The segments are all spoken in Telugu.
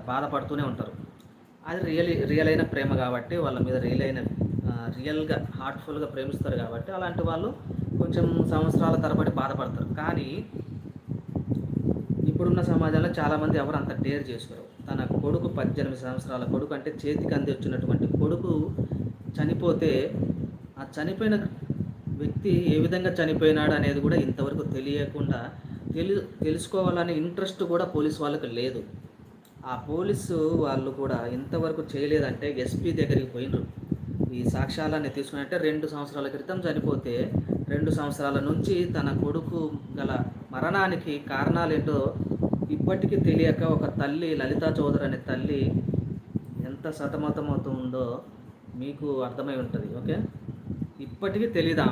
బాధపడుతూనే ఉంటారు. అది రియల్ అయిన ప్రేమ కాబట్టి వాళ్ళ మీద రియల్గా హార్ట్ఫుల్గా ప్రేమిస్తారు కాబట్టి అలాంటి వాళ్ళు కొంచెం సంవత్సరాల తరబడి బాధపడతారు. కానీ ఇప్పుడున్న సమాజంలో చాలామంది ఎవరు అంత డేర్ చేసుకోరు. తన కొడుకు 18 సంవత్సరాల కొడుకు అంటే చేతికి అంది వచ్చినటువంటి కొడుకు చనిపోతే ఆ చనిపోయిన వ్యక్తి ఏ విధంగా చనిపోయినాడు అనేది కూడా ఇంతవరకు తెలియకుండా తెలుసుకోవాలనే ఇంట్రెస్ట్ కూడా పోలీసు వాళ్ళకి లేదు. ఆ పోలీసు వాళ్ళు కూడా ఇంతవరకు చేయలేదంటే ఎస్పీ దగ్గరికి పోయినరు. ఈ సాక్ష్యాలన్నీ తీసుకున్నట్టే 2 సంవత్సరాల క్రితం చనిపోతే 2 సంవత్సరాల నుంచి తన కొడుకు గల మరణానికి కారణాలేంటో ఇప్పటికీ తెలియక ఒక తల్లి, లలితా చౌదరి అనే తల్లి ఎంత సతమతమవుతుందో మీకు అర్థమై ఉంటుంది. ఓకే, ఇప్పటికీ తెలీదా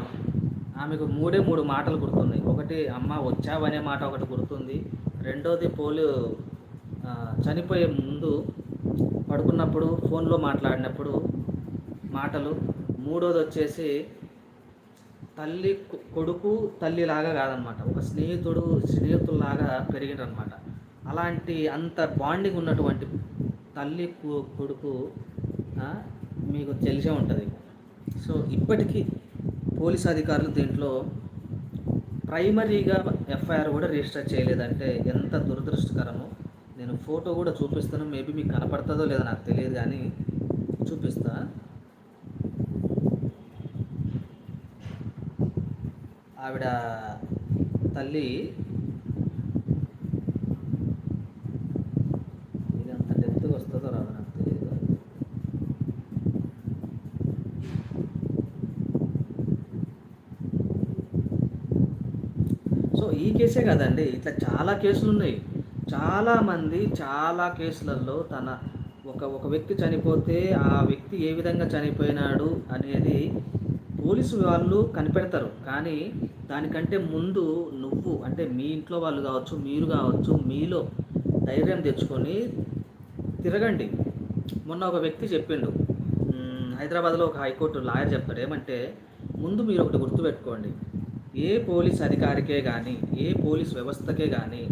ఆమెకు 3 మాటలు గుర్తున్నాయి. ఒకటి అమ్మ వచ్చావనే మాట ఒకటి గుర్తుంది. రెండోది చనిపోయే ముందు పడుకున్నప్పుడు ఫోన్లో మాట్లాడినప్పుడు మాటలు. మూడోది వచ్చేసి కొడుకు తల్లిలాగా కాదనమాట, ఒక స్నేహితుల్లాగా పెరిగినరనమాట. అలాంటి అంత బాండింగ్ ఉన్నటువంటి తల్లి కొడుకు మీకు తెలిసే ఉంటుంది. సో ఇప్పటికీ పోలీసు అధికారులు దీంట్లో ప్రైమరీగా ఎఫ్ఐఆర్ కూడా రిజిస్టర్ చేయలేదంటే ఎంత దురదృష్టకరమో. నేను ఫోటో కూడా చూపిస్తాను, మేబీ మీకు కనపడుతుందో లేదో నాకు తెలియదు కానీ చూపిస్తా. ఆవిడ తల్లి ఇది అంత డెప్త్గా వస్తుందో రాదో నాకు తెలియదు. సో ఈ కేసే కదండి, ఇట్లా చాలా కేసులు ఉన్నాయి. చాలామంది చాలా కేసులలో ఒక వ్యక్తి చనిపోతే ఆ వ్యక్తి ఏ విధంగా చనిపోయినాడు అనేది పోలీసు వాళ్ళు కనిపెడతారు. కానీ దానికంటే ముందు నువ్వు అంటే మీ ఇంట్లో వాళ్ళు కావచ్చు, మీరు కావచ్చు, మీలో ధైర్యం తెచ్చుకొని తిరగండి. మొన్న ఒక వ్యక్తి చెప్పిండు, హైదరాబాద్లో ఒక హైకోర్టు లాయర్ చెప్తాడు ఏమంటే, ముందు మీరు ఒకటి గుర్తుపెట్టుకోండి, ఏ పోలీస్ అధికారికే కానీ, ఏ పోలీస్ వ్యవస్థకే కానీ,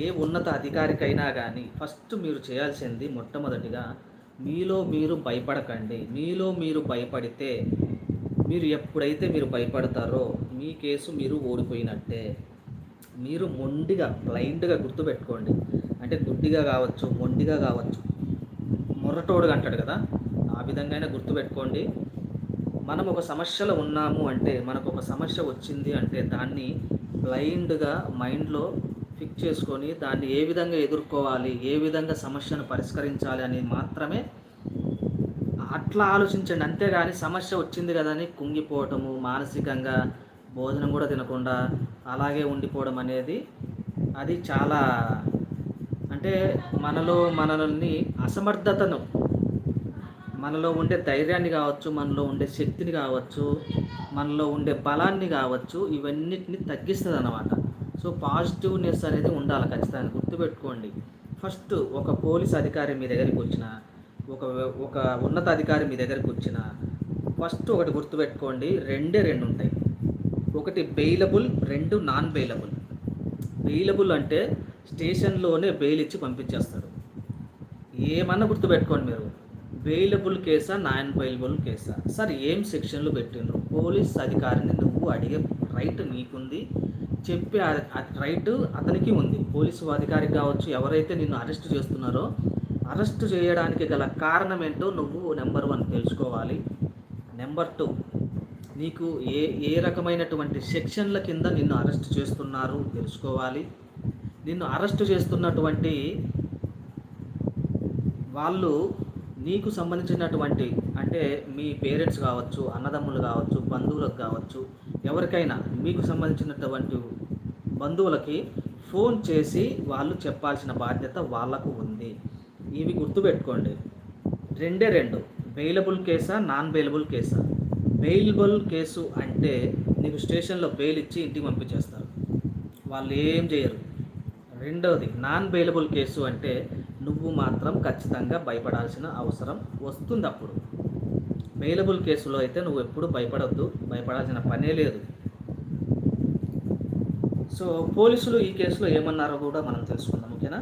ఏ ఉన్నత అధికారికైనా కానీ ఫస్ట్ మీరు చేయాల్సింది మొట్టమొదటిగా మీలో మీరు భయపడకండి. మీలో మీరు భయపడితే, ఎప్పుడైతే మీరు భయపడతారో మీ కేసు మీరు ఓడిపోయినట్టే. మీరు బ్లైండ్గా గుర్తుపెట్టుకోండి. అంటే గుడ్డిగా కావచ్చు, మొండిగా కావచ్చు, మొర్రటోడుగా అంటాడు కదా, ఆ విధంగా గుర్తుపెట్టుకోండి. మనం ఒక సమస్యలో ఉన్నాము అంటే, మనకు ఒక సమస్య వచ్చింది అంటే దాన్ని బ్లైండ్గా మైండ్లో ఫిక్స్ చేసుకొని దాన్ని ఏ విధంగా ఎదుర్కోవాలి, ఏ విధంగా సమస్యను పరిష్కరించాలి అని మాత్రమే అట్లా ఆలోచించండి. అంతేగాని సమస్య వచ్చింది కదా అని కుంగిపోవటము, మానసికంగా భోజనం కూడా తినకుండా అలాగే ఉండిపోవడం అనేది అది చాలా అంటే మనల్ని అసమర్థతను, మనలో ఉండే ధైర్యాన్ని కావచ్చు, మనలో ఉండే శక్తిని కావచ్చు, మనలో ఉండే బలాన్ని కావచ్చు, ఇవన్నిటిని తగ్గిస్తుంది అన్నమాట. సో పాజిటివ్నెస్ అనేది ఉండాలి ఖచ్చితంగా గుర్తుపెట్టుకోండి. ఫస్ట్ ఒక పోలీస్ అధికారి మీ దగ్గరికి వచ్చిన, ఒక ఉన్నత అధికారి మీ దగ్గరికి వచ్చిన ఫస్ట్ ఒకటి గుర్తుపెట్టుకోండి, రెండు ఉంటాయి. ఒకటి బెయిలబుల్, 2 నాన్ బెయిలబుల్. బెయిలబుల్ అంటే స్టేషన్లోనే బెయిల్ ఇచ్చి పంపించేస్తాడు. ఏమన్నా గుర్తుపెట్టుకోండి మీరు, బెయిలబుల్ కేసా, నాన్ బెయిలబుల్ కేసా, సార్ ఏం సెక్షన్లు పెట్టిండ్రు, పోలీస్ అధికారిని నువ్వు అడిగే రైట్ నీకుంది, చెప్పే రైట్ అతనికి ఉంది. పోలీసు అధికారికి కావచ్చు, ఎవరైతే నిన్ను అరెస్ట్ చేస్తున్నారో అరెస్ట్ చేయడానికి గల కారణం ఏంటో నువ్వు నెంబర్ 1 తెలుసుకోవాలి. నెంబర్ 2, నీకు ఏ రకమైనటువంటి సెక్షన్ల కింద నిన్ను అరెస్ట్ చేస్తున్నారు తెలుసుకోవాలి. నిన్ను అరెస్ట్ చేస్తున్నటువంటి వాళ్ళు నీకు సంబంధించినటువంటి అంటే మీ పేరెంట్స్ కావచ్చు, అన్నదమ్ములు కావచ్చు, బంధువులకు కావచ్చు, ఎవరికైనా మీకు సంబంధించినటువంటి బంధువులకి ఫోన్ చేసి వాళ్ళు చెప్పాల్సిన బాధ్యత వాళ్ళకు ఉంది. ఇవి గుర్తుపెట్టుకోండి. 2 బెయిలబుల్ కేసా, నాన్ బెయిలబుల్ కేసా. బెయిలబుల్ కేసు అంటే నీకు స్టేషన్లో బెయిల్ ఇచ్చి ఇంటికి పంపించేస్తారు, వాళ్ళు ఏం చేయరు. రెండవది నాన్ బెయిలబుల్ కేసు అంటే నువ్వు మాత్రం ఖచ్చితంగా భయపడాల్సిన అవసరం వస్తుంది. అప్పుడు బెయిలబుల్ కేసులో అయితే నువ్వు ఎప్పుడు భయపడాల్సిన పనే లేదు. సో పోలీసులు ఈ కేసులో ఏమన్నారో కూడా మనం తెలుసుకుందాం, ఓకేనా.